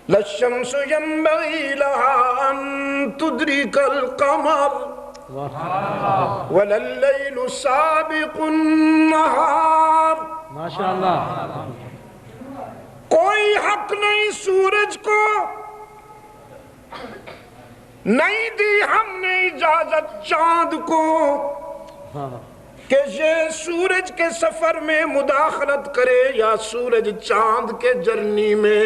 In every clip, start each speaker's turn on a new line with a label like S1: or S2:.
S1: للشمس ينبغي لها أن تدرك القمر ولا الليل سابق النهار.
S2: ماشاءاللہ.
S1: کوئی حق نہیں سورج کو، نہیں دی ہم نے اجازت چاند کو کہ یہ سورج کے سفر میں مداخلت کرے یا سورج چاند کے جرنی میں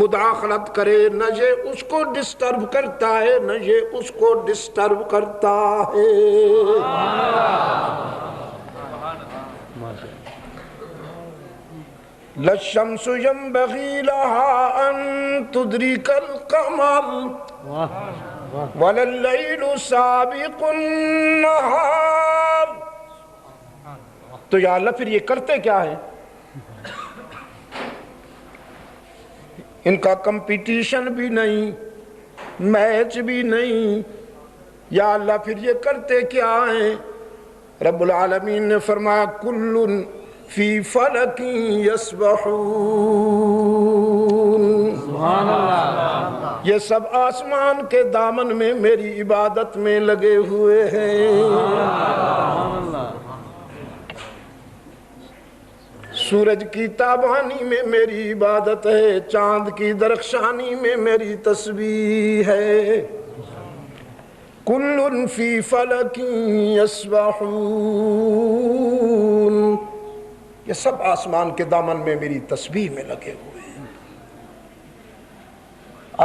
S1: مداخلت کرے. نہ یہ اس کو ڈسٹرب کرتا ہے نہ یہ اس کو ڈسٹرب کرتا ہے. للشمس ينبغي لها أن تدرك القمر ولا الليل سابق النهار. تو یا اللہ پھر یہ کرتے کیا ہے؟ ان کا کمپٹیشن بھی نہیں، میچ بھی نہیں. یا اللہ پھر یہ کرتے کیا ہیں؟ رب العالمین نے فرمایا کل فی فلک یسبحون.
S2: سبحان اللہ.
S1: یہ سب آسمان کے دامن میں میری عبادت میں لگے ہوئے ہیں.
S2: سبحان اللہ.
S1: سورج کی تابانی میں میری عبادت ہے، چاند کی درخشانی میں میری تسبیح ہے. کل فی فلک یسبحون. یہ سب آسمان کے دامن میں میری تسبیح میں لگے ہوئے ہیں.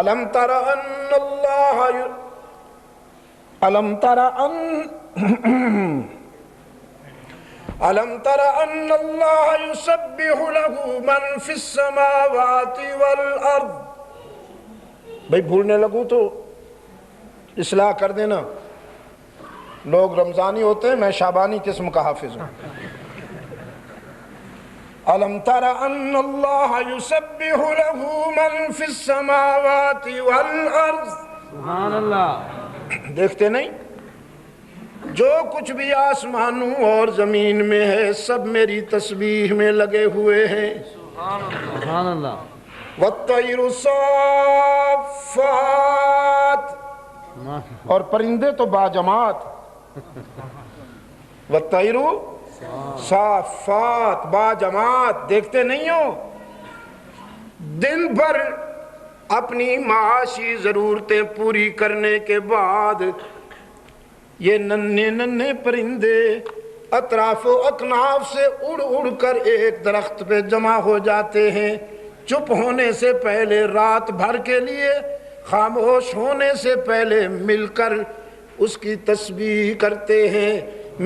S1: الم تر ان اللہ الم تر ان اللہ یسبح له من فی السماوات والارض. بھئی بھولنے لگوں تو اصلاح کر دینا. لوگ رمضانی ہوتے ہیں، میں شعبانی قسم کا حافظ ہوں. الم تر ان اللہ یسبح له من فی السماوات والارض.
S2: سبحان اللہ.
S1: دیکھتے نہیں؟ جو کچھ بھی آسمانوں اور زمین میں ہے سب میری تسبیح میں لگے ہوئے ہیں.
S2: سبحان اللہ.
S1: والطیر صافات. اور پرندے تو باجماعت. والطیر صافات باجماعت. دیکھتے نہیں ہو؟ دن بھر اپنی معاشی ضرورتیں پوری کرنے کے بعد یہ ننھے ننھے پرندے اطراف و اکناف سے اڑ اڑ کر ایک درخت پہ جمع ہو جاتے ہیں. چپ ہونے سے پہلے رات بھر کے لیے، خاموش ہونے سے پہلے مل کر اس کی تسبیح کرتے ہیں.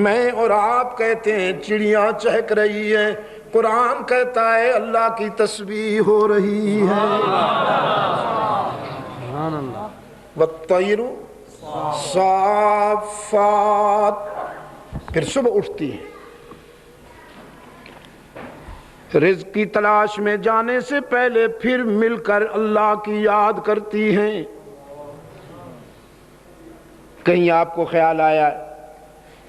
S1: میں اور آپ کہتے ہیں چڑیاں چہک رہی ہیں، قرآن کہتا ہے اللہ کی تسبیح ہو رہی ہے.
S2: سبحان اللہ.
S1: والطیر صافات. پھر صبح اٹھتی ہے، رزق کی تلاش میں جانے سے پہلے پھر مل کر اللہ کی یاد کرتی ہیں. کہیں آپ کو خیال آیا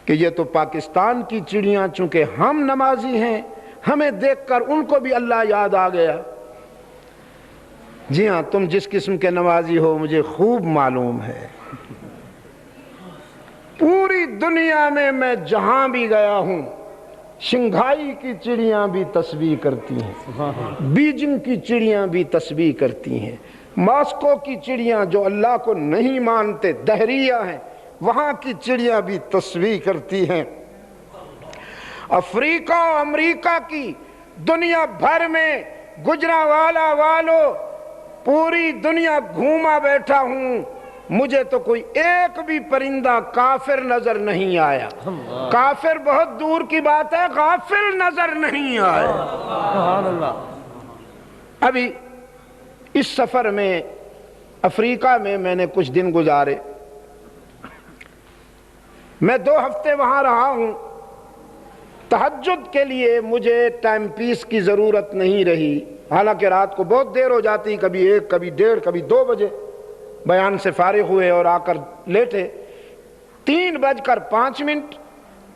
S1: کہ یہ تو پاکستان کی چڑیاں، چونکہ ہم نمازی ہیں ہمیں دیکھ کر ان کو بھی اللہ یاد آ گیا؟ جی ہاں، تم جس قسم کے نمازی ہو مجھے خوب معلوم ہے. پوری دنیا میں میں جہاں بھی گیا ہوں شنگھائی کی چڑیاں بھی تسبیح کرتی ہیں، بیجنگ کی چڑیاں بھی تسبیح کرتی ہیں، ماسکو کی چڑیاں جو اللہ کو نہیں مانتے دہریہ ہیں وہاں کی چڑیاں بھی تسبیح کرتی ہیں. افریقہ و امریکہ کی، دنیا بھر میں گجرانوالہ والوں پوری دنیا گھوما بیٹھا ہوں، مجھے تو کوئی ایک بھی پرندہ کافر نظر نہیں آیا. کافر بہت دور کی بات ہے، غافل نظر نہیں آیا.
S2: سبحان اللہ.
S1: ابھی اس سفر میں افریقہ میں نے کچھ دن گزارے. میں 2 ہفتے وہاں رہا ہوں. تہجد کے لیے مجھے ٹائم پیس کی ضرورت نہیں رہی، حالانکہ رات کو بہت دیر ہو جاتی، کبھی 1 کبھی 1:30 کبھی 2 بجے بیان سے فارغ ہوئے اور آ کر لیٹے. 3:05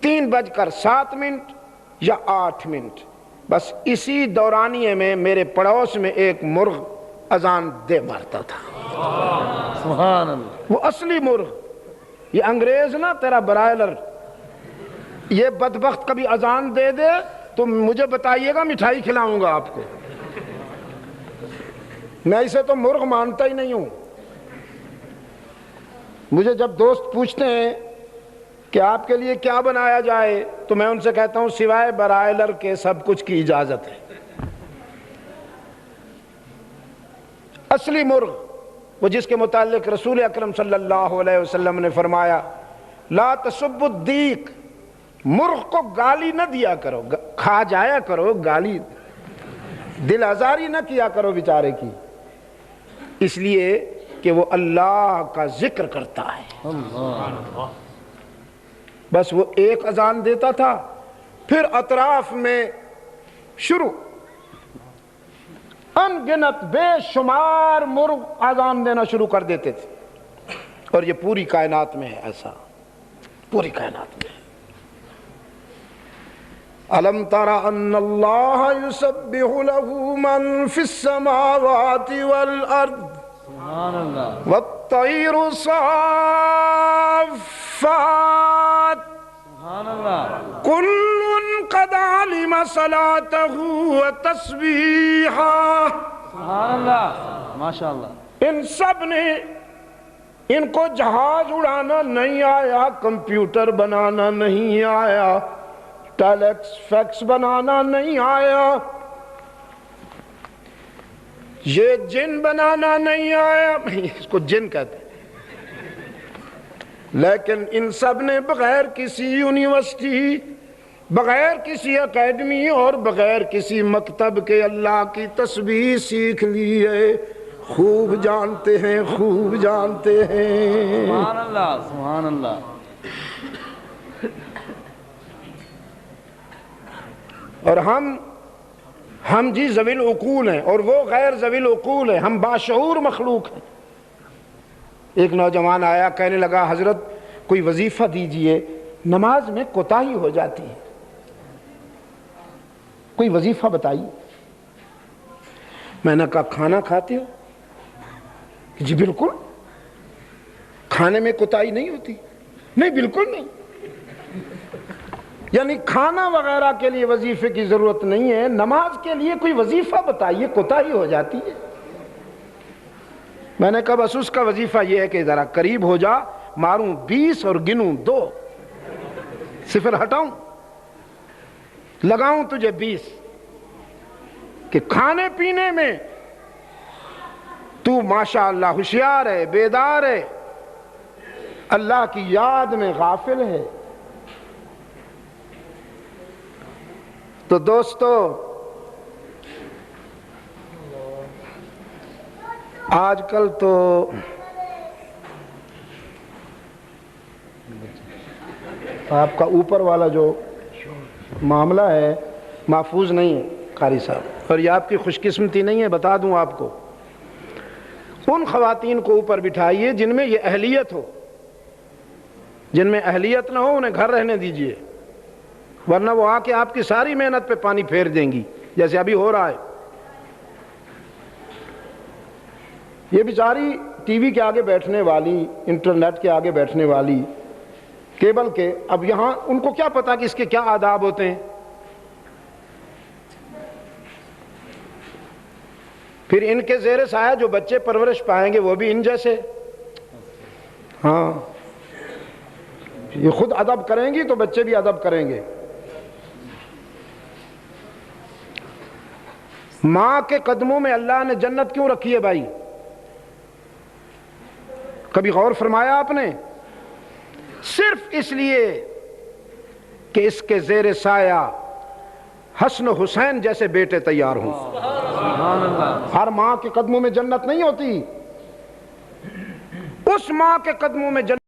S1: 3:07 یا 8 منٹ بس اسی دورانیے میں میرے پڑوس میں ایک مرغ اذان دے مارتا تھا،
S2: سبحان اللہ،
S1: وہ اصلی مرغ، یہ انگریز نہ تیرا برائلر، یہ بدبخت کبھی اذان دے دے تو مجھے بتائیے گا، مٹھائی کھلاؤں گا آپ کو، میں اسے تو مرغ مانتا ہی نہیں ہوں۔ مجھے جب دوست پوچھتے ہیں کہ آپ کے لیے کیا بنایا جائے تو میں ان سے کہتا ہوں سوائے برائلر کے سب کچھ کی اجازت ہے۔ اصلی مرغ وہ جس کے متعلق رسول اکرم صلی اللہ علیہ وسلم نے فرمایا لا تسبوا الدیک، مرغ کو گالی نہ دیا کرو، کھا جایا کرو، گالی دل آزاری نہ کیا کرو بیچارے کی، اس لیے کہ وہ اللہ کا ذکر کرتا ہے۔ بس وہ ایک اذان دیتا تھا، پھر اطراف میں شروع ان گنت بے شمار مرغ اذان دینا شروع کر دیتے تھے، اور یہ پوری کائنات میں ہے ایسا، پوری کائنات میں ہے۔ أَلَمْ تَرَ أَنَّ اللَّهَ يُسَبِّحُ لَهُ مَنْ فِي السَّمَاوَاتِ وَالْأَرْضِ
S2: سبحان اللہ،
S1: وَالطَّيْرُ صَافَّاتٍ
S2: سبحان اللہ،
S1: كُلٌّ قَدْ عَلِمَ صَلَاتَهُ وَتَسْبِيحَهُ۔
S2: سبحان اللہ، ماشاء اللہ،
S1: ان سب نے، ان کو جہاز اڑانا نہیں آیا، کمپیوٹر بنانا نہیں آیا، ٹیلیکس فیکس بنانا نہیں آیا، یہ جن بنانا نہیں آیا، اس کو جن کہتے ہیں، لیکن ان سب نے بغیر کسی یونیورسٹی، بغیر کسی اکیڈمی اور بغیر کسی مکتب کے اللہ کی تسبیح سیکھ لی ہے، خوب جانتے ہیں، خوب جانتے ہیں۔
S2: سبحان اللہ، سبحان اللہ،
S1: اور ہم جی ذوی العقول ہیں اور وہ غیر ذوی العقول ہیں، ہم باشعور مخلوق ہیں۔ ایک نوجوان آیا، کہنے لگا حضرت کوئی وظیفہ دیجئے، نماز میں کوتاہی ہو جاتی ہے، کوئی وظیفہ بتائیے۔ میں نے کہا کھانا کھاتے ہو؟ جی بالکل، کھانے میں کوتاہی نہیں ہوتی؟ نہیں بالکل نہیں، یعنی کھانا وغیرہ کے لیے وظیفے کی ضرورت نہیں ہے، نماز کے لیے کوئی وظیفہ بتائیے، کوتاہی ہو جاتی ہے۔ میں نے کہا بس اس کا وظیفہ یہ ہے کہ ذرا قریب ہو جا، ماروں 20 اور گنوں 2، صفر ہٹاؤں، لگاؤں تجھے 20، کہ کھانے پینے میں تو ماشاءاللہ ہوشیار ہے، بیدار ہے، اللہ کی یاد میں غافل ہے۔ تو دوستو آج کل تو آپ کا اوپر والا جو معاملہ ہے محفوظ نہیں ہے قاری صاحب، اور یہ آپ کی خوش قسمتی نہیں ہے، بتا دوں آپ کو، ان خواتین کو اوپر بٹھائیے جن میں یہ اہلیت ہو، جن میں اہلیت نہ ہو انہیں گھر رہنے دیجئے، ورنہ وہ آ کے آپ کی ساری محنت پہ پانی پھیر دیں گی، جیسے ابھی ہو رہا ہے۔ یہ بیچاری ٹی وی کے آگے بیٹھنے والی، انٹرنیٹ کے آگے بیٹھنے والی، کیبل کے، اب یہاں ان کو کیا پتا کہ اس کے کیا آداب ہوتے ہیں؟ پھر ان کے زیر سایہ جو بچے پرورش پائیں گے وہ بھی ان جیسے، ہاں یہ خود ادب کریں گی تو بچے بھی ادب کریں گے۔ ماں کے قدموں میں اللہ نے جنت کیوں رکھی ہے بھائی؟ کبھی غور فرمایا آپ نے؟ صرف اس لیے کہ اس کے زیر سایہ حسن و حسین جیسے بیٹے تیار ہوں۔
S2: سبحان اللہ،
S1: ہر ماں کے قدموں میں جنت نہیں ہوتی، اس ماں کے قدموں میں جنت